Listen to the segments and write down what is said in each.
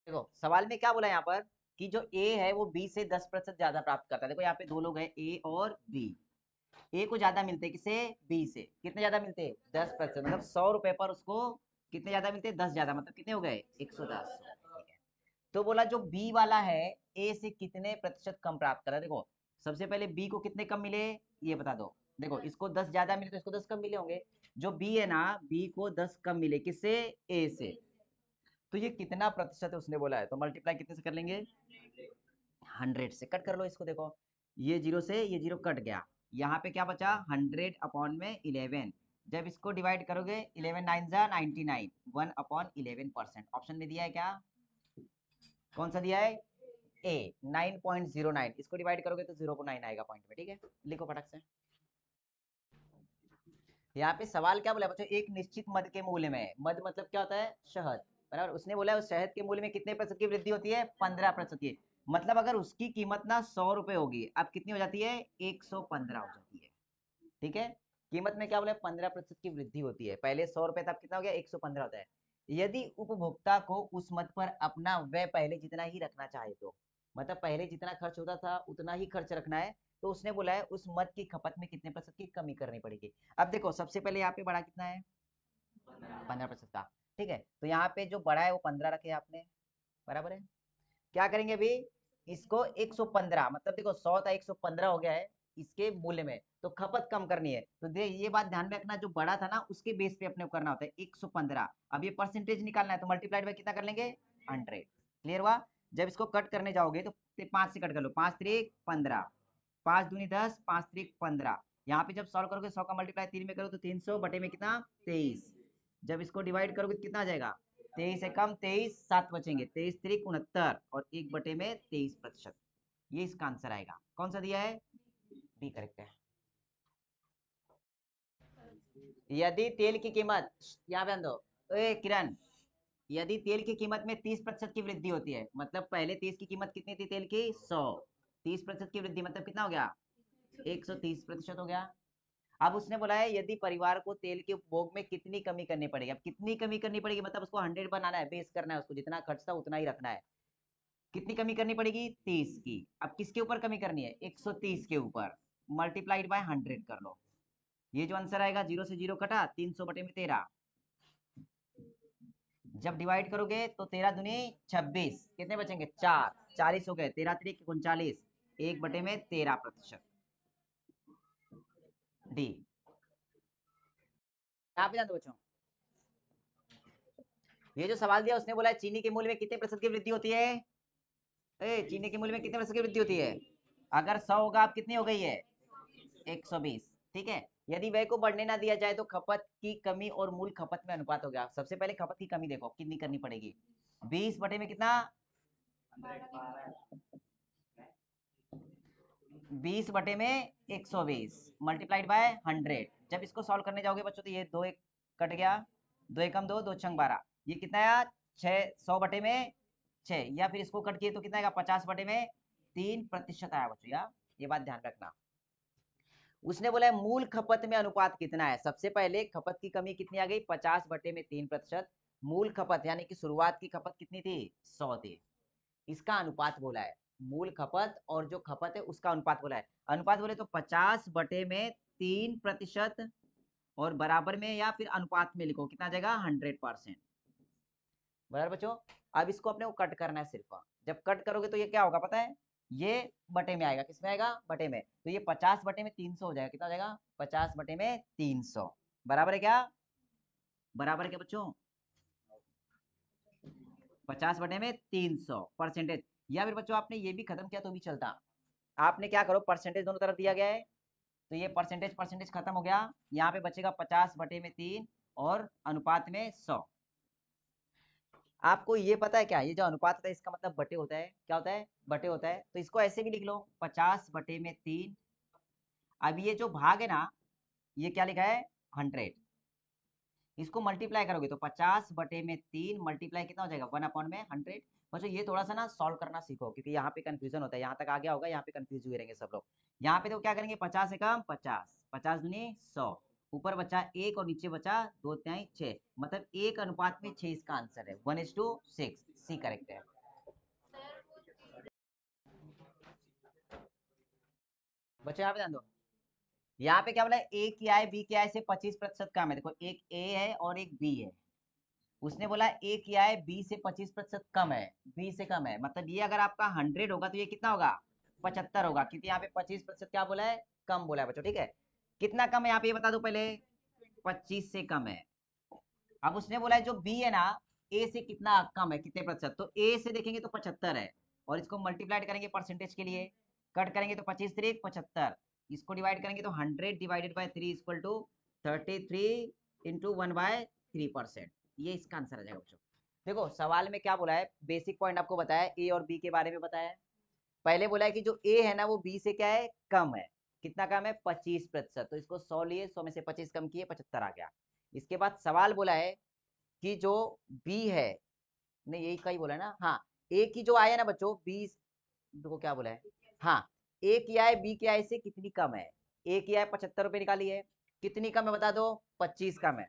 देखो सवाल में क्या बोला यहाँ पर कि जो ए है वो बी से 10% ज्यादा प्राप्त करता है। देखो यहाँ पे दो लोग हैं ए और बी। ए को ज्यादा मिलते हैं किसे? बी से। कितने ज्यादा मिलते हैं? 10%। मतलब 100 रुपए पर उसको कितने ज्यादा मिलते हैं? 10 ज्यादा। मतलब कितने हो गए? 110। ठीक है। तो बोला जो बी वाला है ए से कितने प्रतिशत कम प्राप्त कर रहा है। देखो सबसे पहले बी को कितने कम मिले ये बता दो। देखो इसको 10 ज्यादा मिले तो इसको 10 कम मिले होंगे। जो बी है ना बी को 10 कम मिले किससे? ए से। तो ये कितना प्रतिशत है उसने बोला है, तो मल्टीप्लाई कितने से कर लेंगे? 100 से। कट कर लो इसको। देखो ये जीरो से ये जीरो कट गया। यहाँ पे क्या बचा? 100/11। जब इसको डिवाइड करोगे 11 9 जा 99। 1/11%। ऑप्शन में दिया है क्या? कौन सा दिया है? ए 9.09। इसको डिवाइड करोगे तो 0.9 आएगा पॉइंट में। ठीक है, लिखो फटक से। यहाँ पे सवाल क्या बोला बच्चों? एक निश्चित मद के मूल्य में, मद मतलब क्या होता है? शहद। बराबर। उसने बोला है उस शहद के मूल्य में कितने प्रतिशत की वृद्धि होती है? 15% की। मतलब अगर उसकी कीमत ना 100 रुपए होगी, अब कितनी हो जाती है? 115 हो जाती है। ठीक है। कीमत में क्या बोला? 15% की वृद्धि होती है। पहले 100 रुपए था, अब कितना हो गया? 115 होता है। यदि उपभोक्ता को उस मद पर अपना व्यय पहले जितना ही रखना चाहे तो, मतलब पहले जितना खर्च होता था उतना ही खर्च रखना है, तो उसने बोला है उस मद की खपत में कितने प्रतिशत की कमी करनी पड़ेगी। अब देखो सबसे पहले यहाँ पे बड़ा कितना है? 15% का। ठीक है, तो यहाँ पे जो बड़ा है वो 15 रखे आपने। बराबर है। क्या करेंगे अभी? इसको 115, मतलब देखो 100 था 115 हो गया है इसके मूल्य में, तो खपत कम करनी है। तो दे ये बात ध्यान में रखना, जो बड़ा था ना उसके बेस पे अपने को करना होता है 115। अब ये परसेंटेज निकालना है तो मल्टीप्लाइड बाय कितना कर लेंगे? 100। क्लियर हुआ? जब इसको कट करने जाओगे तो 5 से कट कर लो। 5 3 15, 5 दूनी 10, 5 3 15। यहाँ पे जब सॉल्व करोगे 100 का मल्टीप्लाई 3 में करो तो 300 बटे में कितना? 23। जब इसको डिवाइड करोगे तो कितना आ जाएगा? 23 से कम 23, 7 बचेंगे। 23 3 69 और 1 बटे में 23%। ये इसका आंसर आएगा। कौन सा दिया है? बी करेक्ट है। यदि तेल की कीमत, यहाँ पे ध्यान दो। ए किरण, यदि तेल की कीमत में 30% की वृद्धि होती है, मतलब पहले 30 की कीमत कितनी थी तेल की? 100। 30% की वृद्धि मतलब कितना हो गया? 130% हो गया। अब उसने बोला है यदि परिवार को तेल के उपभोग में कितनी कमी करनी पड़ेगी। अब कितनी कमी करनी पड़ेगी मतलब उसको 100 बनाना है, बेस करना है उसको, जितना खर्च था उतना ही रखना है। कितनी कमी करनी पड़ेगी? 30 की। अब किसके ऊपर कमी करनी है? 130 के ऊपर। मल्टीप्लाइड बाय 100 कर लो। ये जो आंसर आएगा, जीरो से जीरो कटा, 300 बटे में 13। जब डिवाइड करोगे तो 13 दूनी 26, कितने बचेंगे? 4। 40 हो गए। 13 3 39, 1 बटे में 13%। डी। यहाँ पे ध्यान दो बच्चों, ये जो सवाल दिया उसने बोला है चीनी के मूल्य में कितने प्रतिशत की वृद्धि होती है? चीनी के मूल्य में कितने प्रतिशत की वृद्धि होती है? अगर 100 होगा, आप कितनी हो गई है? 120। ठीक है। यदि व्यय को बढ़ने ना दिया जाए तो खपत की कमी और मूल खपत में अनुपात हो गया। सबसे पहले खपत की कमी देखो कितनी करनी पड़ेगी। 20 बटे में कितना? 20 बटे में 120 मल्टीप्लाइड बाय 100। जब इसको सॉल्व करने जाओगे बच्चों तो ये दो एक कट गया। दो एकम दो, दो छंग 12। ये कितना आया? 600 बटे में 6, या फिर इसको कट किए तो कितना आएगा? 50 बटे में 3% आया बच्चों। यार ये बात ध्यान रखना। उसने बोला है मूल खपत में अनुपात कितना है। सबसे पहले खपत की कमी कितनी आ गई? 50 बटे में 3%। मूल खपत यानी कि शुरुआत की खपत कितनी थी? 100 थी। इसका अनुपात बोला है। मूल खपत और जो खपत है उसका अनुपात बोला है। अनुपात बोले तो 50 बटे में 3%, और बराबर में या फिर अनुपात में लिखो कितना आ जाएगा? 100%। बराबर बच्चों। अब इसको अपने को कट करना है सिर्फ। जब कट करोगे तो ये क्या होगा पता है? ये बटे में आएगा। किसमें आएगा? बटे में। तो ये 50 बटे में 300 हो जाएगा। कितना हो जाएगा? 50 बटे में 300। बराबर है क्या? बराबर है क्या बच्चों? 50 बटे में 300 परसेंटेज। या फिर बच्चों आपने ये भी खत्म किया तो भी चलता। आपने क्या करो, परसेंटेज दोनों तरफ दिया गया है तो ये परसेंटेज परसेंटेज खत्म हो गया। यहाँ पे बचेगा 50 बटे में 3 और अनुपात में 100। आपको ये पता है क्या? ये जो अनुपात होता है इसका मतलब बटे होता है। क्या होता है? बटे होता है। तो इसको ऐसे भी लिख लो 50 बटे में 3। अब ये जो भाग है ना, ये क्या लिखा है? 100। इसको मल्टीप्लाई करोगे तो 50 बटे में 3 मल्टीप्लाई कितना हो जाएगा? 1/100। बच्चों ये थोड़ा सा ना सॉल्व करना सीखो, क्योंकि यहाँ पे कंफ्यूजन होता है। यहाँ तक आ गया होगा, यहाँ पे कंफ्यूज हुए रहेंगे सब लोग। यहाँ पे तो क्या करेंगे? 50 से कम 50, 50 दूनी 100, ऊपर बचा 1 और नीचे बचा 2 तिहाई 6, मतलब 1 अनुपात में 6 इसका आंसर है। 1:6। सी करेक्ट है। बच्चों यहाँ पे ध्यान दो, यहाँ पे क्या बोला है, ए किया है बी किया है से 25% कम है। देखो एक ए है और एक बी है, उसने बोला ए किया है बी से 25% कम है, बी से कम है, मतलब ये अगर आपका 100 होगा तो ये कितना होगा, 75 होगा, क्योंकि यहाँ पे 25% क्या बोला है, कम बोला है बच्चों, ठीक है। कितना कम है यहाँ पे ये बता दो पहले, 25 से कम है। अब उसने बोला है जो बी है ना, ए से कितना कम है, कितने प्रतिशत, तो ए से देखेंगे तो 75 है, और इसको मल्टीप्लाइड करेंगे परसेंटेज के लिए, कट करेंगे तो 25 3 75, इसको डिवाइड करेंगे तो 100 divided by 3 equal to 33 into 1/3%। ये इसका आंसर आ जाएगा बच्चों। देखो सवाल में क्या बोला है, बेसिक पॉइंट आपको बताया, ए और बी के बारे में बताया है। पहले बोला है कि जो ए है ना वो बी से क्या है, कम है, कितना कम है, 25%, तो इसको 100 लिए, 100 में से 25 कम किए, 75 आ गया। इसके बाद सवाल बोला है कि जो बी है, नहीं यही का ही बोला है ना, हाँ, ए की जो आया ना बच्चों 20, देखो क्या बोला है, हाँ, ए की आय बी की आय से कितनी कम है, ए की आय 75 रुपए निकाली है, कितनी कम है बता दो, 25 कम है,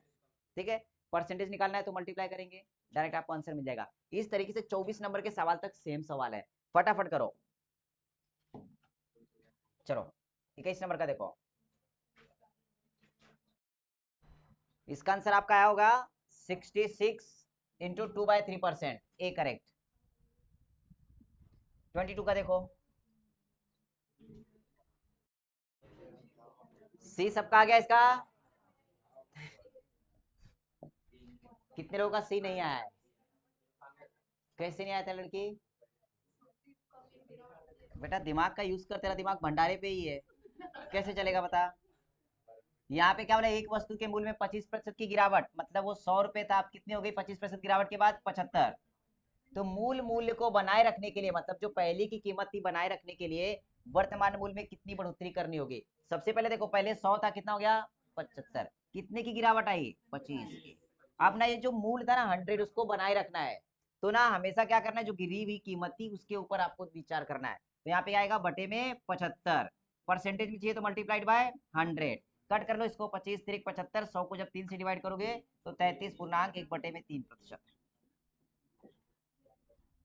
ठीक है। परसेंटेज निकालना है तो मल्टीप्लाई करेंगे, डायरेक्ट आपको आंसर मिल जाएगा। इस तरीके से 24 नंबर के सवाल तक सेम सवाल है, फटाफट करो। चलो 21 नंबर का देखो, इसका आंसर आपका आया होगा 66 इंटू 2/3%, ए करेक्ट। 22 का देखो, सी सबका आ गया इसका, कितने लोगों का सी नहीं आया है, कैसे नहीं आया था लड़की, बेटा दिमाग का यूज कर, तेरा दिमाग भंडारे पे ही है, कैसे चलेगा बता। यहाँ पे क्या बोला, एक वस्तु के मूल्य में 25% की गिरावट, मतलब वो 100 रुपए था, आप कितनी हो गई 25% गिरावट के बाद 75। तो मूल मूल्य को बनाए रखने के लिए, मतलब जो पहले की कीमत थी बनाए रखने के लिए वर्तमान मूल्य में कितनी बढ़ोतरी करनी होगी। सबसे पहले देखो, पहले 100 था, कितना हो गया 75, कितने की गिरावट आई 25 की। अब ना ये जो मूल था ना 100, उसको बनाए रखना है, तो ना हमेशा क्या करना है, जो गिरी हुई कीमत थी उसके ऊपर आपको विचार करना है। तो यहाँ पे आएगा बटे में 75, परसेंटेज में चाहिए तो मल्टीप्लाइड बाय 100, कट कर लो इसको, 25 3 75, 100 को जब 3 से डिवाइड करोगे तो 33.1/3%।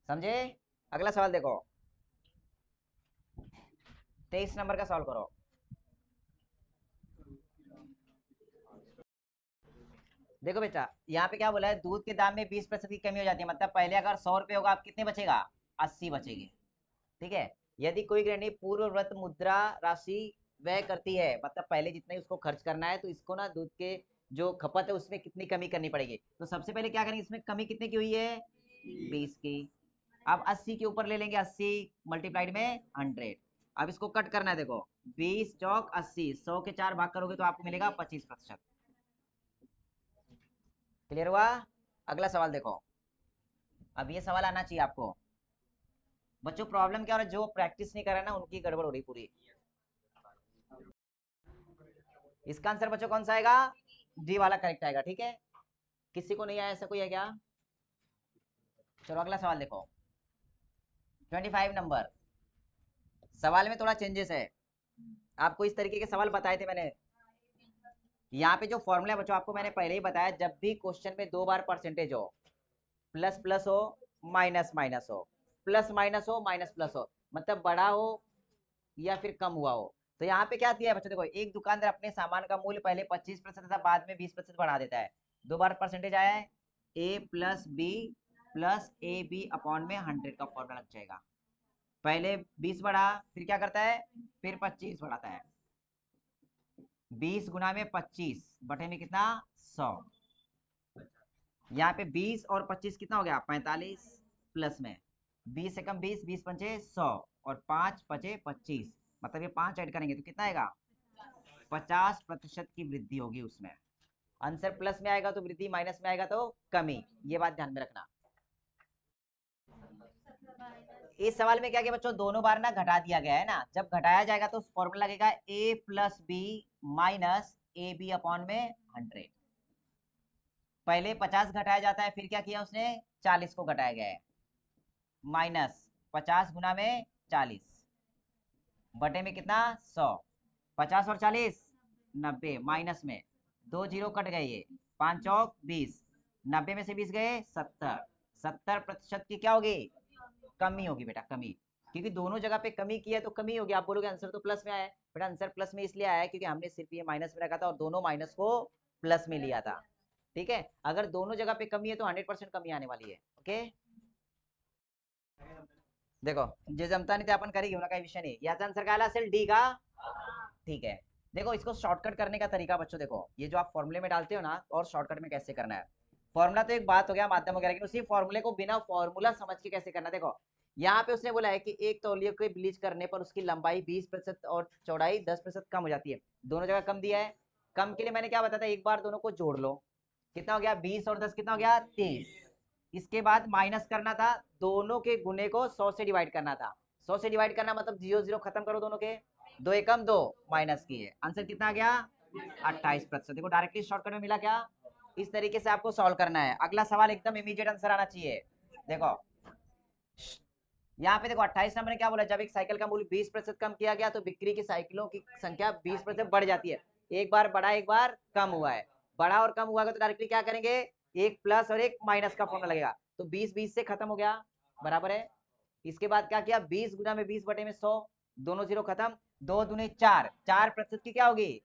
समझे। अगला सवाल देखो, 23 नंबर का सॉल्व करो। देखो बेटा यहाँ पे क्या बोला है, दूध के दाम में 20% की कमी हो जाती है, मतलब पहले अगर 100 रुपए होगा, आप कितने बचेगा, 80 बचेगी, ठीक है। यदि कोई गृहिणी पूर्वव्रत मुद्रा राशि व्यय करती है, मतलब पहले जितने उसको खर्च करना है, तो इसको ना दूध के जो खपत है उसमें कितनी कमी करनी पड़ेगी, तो सबसे पहले क्या करेंगे, इसमें कमी कितने की हुई है, 20 की। अब 80 के ऊपर ले लेंगे, 80 मल्टीप्लाइड में 100। अब इसको कट करना है, देखो 20 चौक 80, 100 के 4 भाग करोगे तो आपको मिलेगा 25%। क्लियर हुआ। अगला सवाल देखो, अब ये सवाल आना चाहिए आपको। बच्चों प्रॉब्लम क्या हो रहा है, जो प्रैक्टिस नहीं कर रहा है ना उनकी गड़बड़ हो रही पूरी। इसका आंसर बच्चों कौन सा आएगा, डी वाला करेक्ट आएगा, ठीक है। किसी को नहीं आया, ऐसा कोई है क्या। चलो अगला सवाल देखो, 25 नंबर। सवाल में थोड़ा चेंजेस है, आपको इस तरीके के सवाल बताए थे मैंने। यहाँ पे जो फॉर्मूला है बच्चों, आपको मैंने पहले ही बताया, जब भी क्वेश्चन में 2 बार परसेंटेज हो, प्लस प्लस हो माइनस माइनस हो, प्लस माइनस हो माइनस प्लस हो, मतलब बड़ा हो या फिर कम हुआ हो, तो यहाँ पे क्या दिया है बच्चों, देखो एक दुकानदार अपने सामान का मूल्य पहले 25% था, बाद में 20% बढ़ा देता है, 2 बार परसेंटेज आया है, A plus B plus A B upon में 100 का फॉर्मूला लग जाएगा। पहले 20 बढ़ा, फिर क्या करता है, फिर 25 बढ़ाता है, 20 गुना में 25 बटे में कितना 100, यहाँ पे 20 और 25 कितना हो गया 45, प्लस में 20 से कम 20, 20 पंचे 100 और 5 पचे 25, मतलब ये 5 ऐड करेंगे तो कितना आएगा 50% की वृद्धि होगी उसमें। आंसर प्लस में आएगा तो वृद्धि, माइनस में आएगा तो कमी, ये बात ध्यान में रखना। इस सवाल में क्या किया बच्चों, दोनों बार ना घटा दिया गया है ना, जब घटाया जाएगा तो फॉर्मूला लगेगा A plus B minus A B upon में 100। पहले 50 घटाया जाता है, फिर क्या किया उसने 40 को घटाया गया है, माइनस 50 गुना में 40 बटे में कितना 100, 50 और 40 90, माइनस में 2 जीरो कट गए, ये 5 चौक 20, 90 में से 20 गए 70, 70% की क्या होगी, कमी होगी बेटा, कमी। क्योंकि दोनों जगह पे कमी की है तो कमी होगी। आप बोलोगे आंसर तो प्लस में आया है, बट आंसर प्लस में इसलिए आया है क्योंकि हमने सिर्फ ये माइनस में रखा था और दोनों माइनस को प्लस में लिया था। ठीक है, अगर दोनों जगह पे कमी है तो 100% कमी आने वाली है। ओके, देखो जे जमता नहीं तो अपन करेंगे ना, विषय नहीं। याचा आंसर काय आला असेल डी का। ठीक है, देखो इसको शॉर्टकट करने का तरीका बच्चों, देखो ये जो आप फॉर्मूले में डालते हो ना, और शॉर्टकट में कैसे करना है। फॉर्मूला तो एक बात हो गया, माध्यम हो गया, लेकिन उसी फॉर्मूले को बिना फॉर्मूला समझ के कैसे करना। देखो यहाँ पे उसने बोला है कि एक तौलिए को ब्लीच करने पर उसकी लंबाई 20% और चौड़ाई 10% कम हो जाती है। दोनों जगह कम दिया है। कम के लिए मैंने क्या बताया था, एक बार दोनों को जोड़ लो, कितना हो गया 20 और 10 कितना हो गया 30। इसके बाद माइनस करना था, दोनों के गुने को 100 से डिवाइड करना था। 100 से डिवाइड करना मतलब 0 0 खत्म करो दोनों के, 2 एकम 2 माइनस की है, आंसर कितना आ गया 28%। देखो डायरेक्टली शॉर्टकट में मिला क्या। इस तरीके से आपको सॉल्व करना है। अगला सवाल एकदम इमीडिएट आंसर आना चाहिए। देखो यहाँ पे देखो 28 नंबर ने क्या बोला, जब एक साइकिल का मूल्य 20% कम किया गया तो बिक्री की साइकिलों की संख्या 20% बढ़ जाती है। एक बार बढ़ा एक बार कम हुआ है, बढ़ा और कम हुआ तो डायरेक्टली क्या करेंगे, एक प्लस और एक माइनस का फॉर्मूला लगेगा। तो 20 20 से खत्म हो गया, बराबर है। इसके बाद क्या किया, 20 गुना में 20 बटे में 100, दोनों जीरो खत्म, 2 दूनी 4, 4% की क्या होगी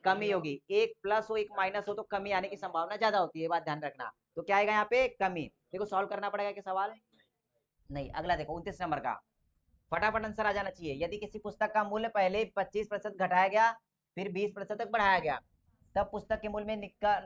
कमी होगी। एक प्लस हो एक माइनस हो तो कमी आने की संभावना ज्यादा होती है, बात ध्यान रखना। तो क्या आएगा यहाँ पे कमी। देखो सॉल्व करना पड़ेगा कि सवाल नहीं। अगला देखो 29 नंबर का, फटाफट आंसर आ जाना चाहिए। यदि किसी पुस्तक का मूल्य पहले 25% घटाया गया फिर 20% तक बढ़ाया गया, तब पुस्तक के मूल्य में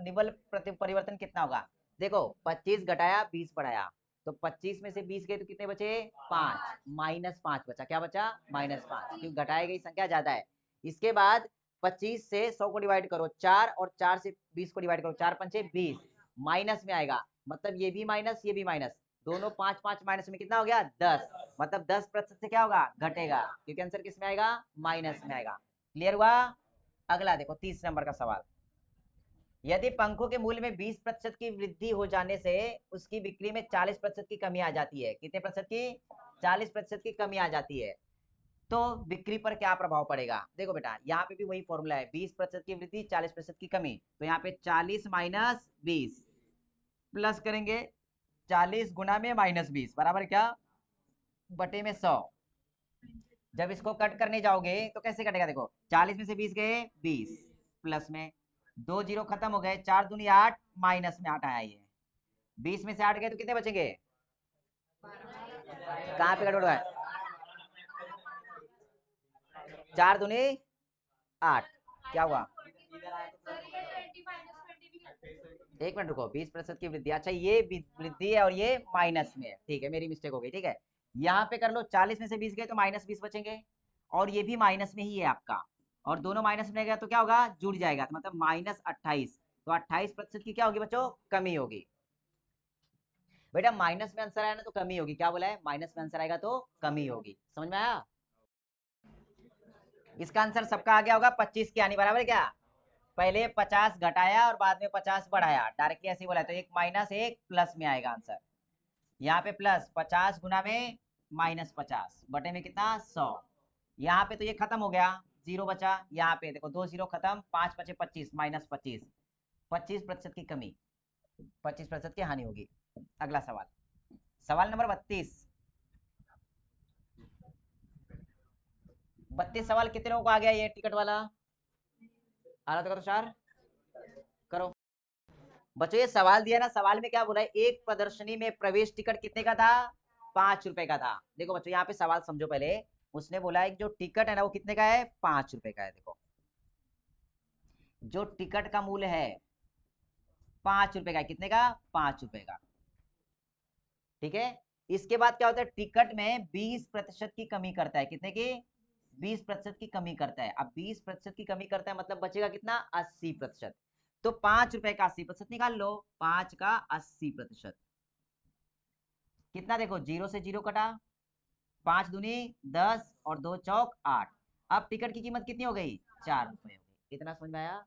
निवल परिवर्तन कितना होगा। देखो 25 घटाया 20 बढ़ाया, तो 25 में से 20 गए तो कितने बचे 5, -5 बचा। क्या बचा -5, क्योंकि घटाई गई संख्या ज्यादा है। इसके बाद 25 से 100 को डिवाइड करो 4, और 4 से 20 को डिवाइड करो 4 पंचे 20, माइनस में आएगा, मतलब ये भी माइनस ये भी माइनस, दोनों 5 5 माइनस में कितना हो गया 10, मतलब 10% से क्या होगा घटेगा, क्योंकि आंसर किस में आएगा माइनस में आएगा। क्लियर हुआ। अगला देखो 30 नंबर का सवाल, यदि पंखों के मूल्य में 20% की वृद्धि हो जाने से उसकी बिक्री में 40% की कमी आ जाती है। कितने प्रतिशत की 40% की कमी आ जाती है, तो बिक्री पर क्या प्रभाव पड़ेगा। देखो बेटा यहाँ पे भी वही फॉर्मूला है, 20% की वृद्धि 40% की कमी। तो यहाँ पे 40 माइनस 20 प्लस करेंगे 40 गुना में -20 बराबर क्या बटे में 100। जब इसको कट करने जाओगे तो कैसे कटेगा, देखो 40 में से 20 गए 20, प्लस में 2 जीरो खत्म हो गए, 4 दूनी 8, माइनस में 8 आया ये, 20 में से 8 गए तो कितने बचेंगे, कहाँ पे गड़बड़ है, 4 दूनी 8, क्या हुआ, एक मिनट रुको, 20% की वृद्धि, अच्छा ये वृद्धि है और ये माइनस में है, ठीक है मेरी मिस्टेक हो गई। ठीक है यहाँ पे कर लो, 40 में से 20 गए तो -20 बचेंगे, और ये भी माइनस में ही है आपका, और दोनों माइनस में गया तो क्या होगा जुड़ जाएगा, तो मतलब -28। तो 28% की क्या होगी बच्चों कमी होगी। बेटा माइनस में आंसर आया ना तो कमी होगी, क्या बोला है माइनस में आंसर आएगा तो कमी होगी, समझ में आया। इसका आंसर सबका आ गया होगा 25 की आनी, बराबर क्या, पहले 50 घटाया और बाद में 50 बढ़ाया, डायरेक्टली ऐसे ही बोला, तो एक माइनस एक प्लस में आएगा आंसर। यहाँ पे प्लस 50 गुना में -50 बटे में कितना 100, यहाँ पे तो ये खत्म हो गया, जीरो बचा, यहाँ पे देखो 2 जीरो खत्म, 5 बचे 25 -25, 25% की कमी, 25% की हानि होगी। अगला सवाल, सवाल नंबर 32 सवाल कितने लोगों को आ गया ये टिकट वाला, आ रहा तो करो चार करो। बच्चों ये सवाल दिया ना, सवाल में क्या बोला है, एक प्रदर्शनी में प्रवेश टिकट कितने का था 5 रुपए का था। देखो बच्चों यहाँ पे सवाल समझो पहले, उसने बोला है जो टिकट है ना वो कितने का है 5 रुपए का है। देखो जो टिकट का मूल्य है 5 रुपए का, कितने का 5 रुपए का, ठीक है। इसके बाद क्या होता है, टिकट में 20% की कमी करता है, कितने की 20% की कमी करता है। अब 20% की कमी करता है मतलब बचेगा कितना 80%, तो 5 रुपए का 80% निकाल लो, 5 का 80% कितना, देखो जीरो से जीरो कटा, 5 दूनी 10 और 2 चौक 8, अब टिकट की कीमत कितनी हो गई 4 रुपए हो गई। इतना समझ में आया।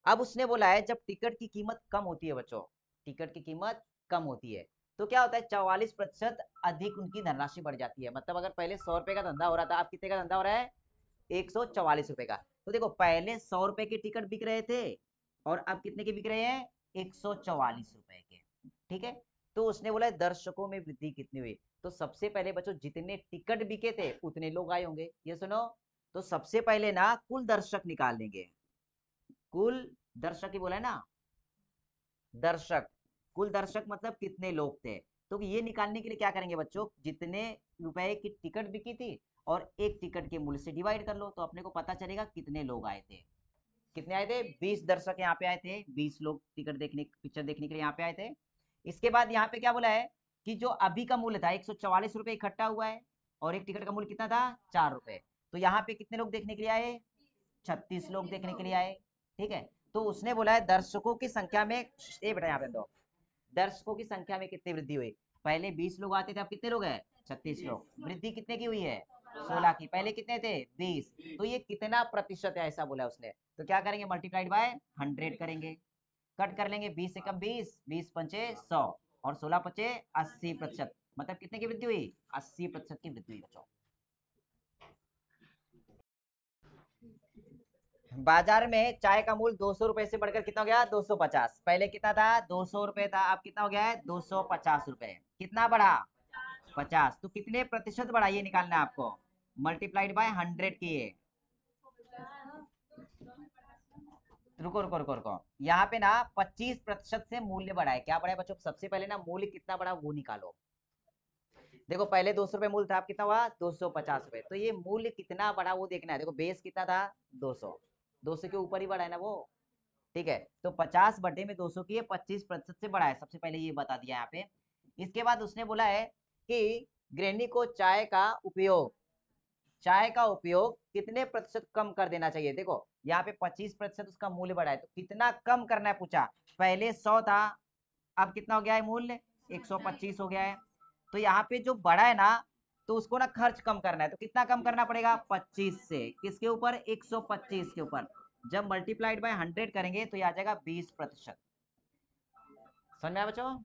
अब उसने बोला है जब टिकट की कीमत कम होती है बच्चों, टिकट की कीमत कम होती है तो क्या होता है 44% अधिक उनकी धनराशि बढ़ जाती है। मतलब अगर पहले 100 रुपए का धंधा हो रहा था, अब कितने का धंधा हो रहा है 144 रुपए का। तो देखो पहले 100 रुपए के टिकट बिक रहे थे और अब कितने के बिक रहे हैं 144 रुपए के, ठीक है। तो उसने बोला दर्शकों में वृद्धि कितनी हुई। तो सबसे पहले बच्चों जितने टिकट बिके थे उतने लोग आए होंगे, ये सुनो। तो सबसे पहले ना कुल दर्शक निकाल लेंगे, कुल दर्शक ही बोला है ना, दर्शक, कुल दर्शक मतलब कितने लोग थे। तो ये निकालने के लिए क्या करेंगे बच्चों, जितने रुपए की टिकट बिकी थी और एक टिकट के मूल्य से डिवाइड कर लो, तो अपने को पता चलेगा कितने लोग आए थे। कितने आए थे, 20 दर्शक यहाँ पे आए थे, 20 लोग टिकट देखने, पिक्चर देखने के लिए यहाँ पे आए थे। इसके बाद यहाँ पे क्या बोला है कि जो अभी का मूल्य था 144 रुपए इकट्ठा हुआ है, और एक टिकट का मूल्य कितना था, 4 रुपए। तो यहाँ पे कितने लोग देखने के लिए आए, 36 लोग देखने के लिए आए। ठीक है, तो उसने बोला है दर्शकों की संख्या में, ये बेटा यहाँ पे दो, दर्शकों की संख्या में कितनी वृद्धि हुई। पहले 20 लोग आते थे, अब कितने लोग हैं, 36 लोग। वृद्धि कितने की हुई है, 16 की। पहले कितने थे, 20। तो ये कितना प्रतिशत है ऐसा बोला उसने। तो क्या करेंगे, मल्टीप्लाइड बाय 100 करेंगे, कट कर लेंगे, 20 से कम 20, 20 पंचे 100 और 16 पंचे 80%। मतलब कितने की वृद्धि हुई, 80% की वृद्धि हुई बच्चों। बाजार में चाय का मूल्य 200 रुपए से बढ़कर कितना हो गया, 250। पहले कितना था, 200 रुपए था, अब कितना हो गया है, 250 रुपए। कितना बढ़ा, 50। तो कितने प्रतिशत बढ़ा ये निकालना है आपको, मल्टीप्लाइड बाय 100 किए। रुको रुको रुको रुको, यहाँ पे ना 25% से मूल्य बढ़ा है। क्या बढ़ा है बच्चों, सबसे पहले ना मूल्य कितना बढ़ा वो निकालो। देखो पहले 200 रुपए मूल्य था, अब कितना हुआ, 250 रुपए। तो ये मूल्य कितना बढ़ा वो देखना है। देखो बेस कितना था, 200, 200 के ऊपर ही बढ़ा है ना वो। ठीक है, तो 50 बटे में 200 की 25% से बढ़ा है, सबसे पहले ये बता दिया यहाँ पे। इसके बाद उसने बोला है कि गृहिणी को चाय का उपयोग कितने प्रतिशत कम कर देना चाहिए। देखो यहाँ पे 25% उसका मूल्य बढ़ा है, तो कितना कम करना है पूछा। पहले 100 था, अब कितना हो गया है मूल्य, 125 हो गया है। तो यहाँ पे जो बढ़ा है ना, तो उसको ना खर्च कम करना है। तो कितना कम करना पड़ेगा, 25 से, किसके ऊपर, 125 के ऊपर। जब मल्टीप्लाइड बाय 100 करेंगे तो ये आ जाएगा 20%। समझ में आया बच्चों,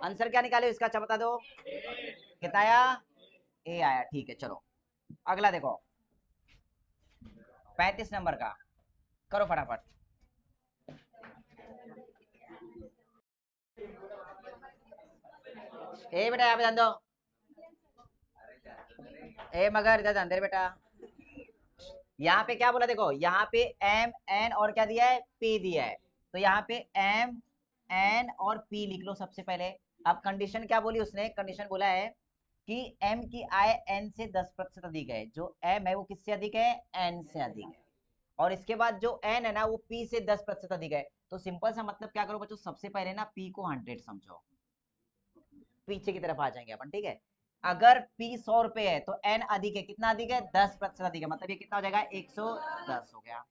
आंसर क्या निकाले इसका, अच्छा बता दो, कितना आया, ए आया। ठीक है चलो अगला देखो, 35 नंबर का, करो फटाफट। ए बेटा यहाँ पे ध्यान दो, ए मगर इधर ध्यान दे रे बेटा। यहाँ पे क्या बोला, देखो यहाँ पे एम एन और क्या दिया है, पी दिया है। तो यहाँ पे एम एन और पी लिख लो सबसे पहले। अब कंडीशन क्या बोली उसने, कंडीशन बोला है कि एम की आय एन से 10% अधिक है। जो एम है वो किससे अधिक है, एन से अधिक है। और इसके बाद जो एन है ना वो पी से 10% अधिक है। तो सिंपल सा मतलब क्या करो बच्चों, सबसे पहले ना पी को 100 समझो, पीछे की तरफ आ जाएंगे अपन। ठीक है, अगर पी 100 रुपए है तो एन अधिक है, कितना अधिक है, 10% अधिक है। मतलब ये कितना हो जाएगा, 110 हो गया।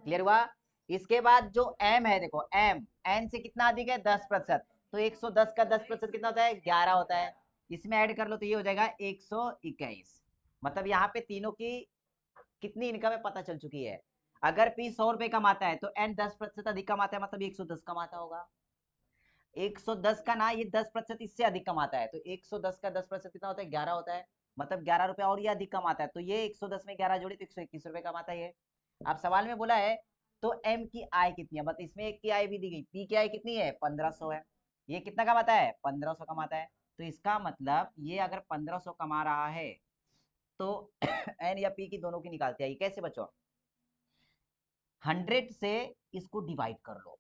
क्लियर हुआ। इसके बाद जो एम है, देखो एम एन से कितना अधिक है, 10%। तो 110 का 10% कितना होता है, 11 होता है। इसमें ऐड कर लो तो ये हो जाएगा 121। मतलब यहाँ पे तीनों की कितनी इनकम है पता चल चुकी है। अगर पी 100 रुपए कमाता है तो एन 10% अधिक कमाता है, मतलब 110 कमाता होगा। 110 का ना ये 10% इससे अधिक कमाता है, तो 110 का 10% कितना होता है, 11 होता है। मतलब 11 रुपए और ये अधिक कमाता है, तो ये 110 में 11 जोड़े तो 121 रुपए कमाता है ये। अब सवाल में बोला है तो एम की आय कितनी है, मतलब इसमें एक की आय भी दी गई, पी की आय कितनी है, 1500 है। ये कितना कमाता है, 1500 कमाता है। तो इसका मतलब ये अगर 1500 कमा रहा है तो एन या पी की दोनों की निकालते हैं। ये कैसे बच्चों, 100 से इसको डिवाइड कर लो,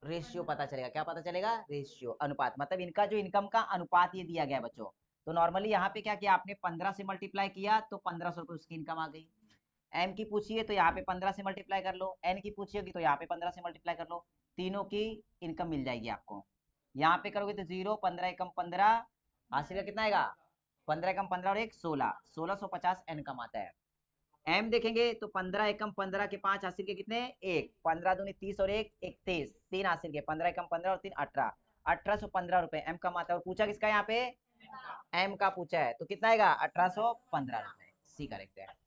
रेशियो पता चलेगा। क्या पता चलेगा, रेशियो, अनुपात। मतलब इनका जो इनकम का अनुपात ये दिया गया है बच्चों। तो नॉर्मली यहाँ पे क्या किया आपने, 15 से मल्टीप्लाई किया तो 1500 रुपए उसकी इनकम आ गई। एम की पूछिए तो यहाँ पे 15 से मल्टीप्लाई कर लो, एन की पूछिएगी तो यहाँ पे 15 से मल्टीप्लाई कर लो, तीनों की इनकम मिल जाएगी आपको। यहाँ पे करोगे तो 0, 15 एकम 15, हासिल का कितना आएगा, 15 एकम 15 और एक 16, 1650 एन कमाता है। एम देखेंगे तो 15 एकम 15 के 5 हासिल के कितने, एक, 15 दूनी 30 और एक 31, 3 हासिल के, 15 एकम 15 और 3 18, 1815 रुपए एम कमाता है। और पूछा किसका, यहाँ पे एम का पूछा है, तो कितना आएगा, 1815 रुपए। सी करेक्ट है।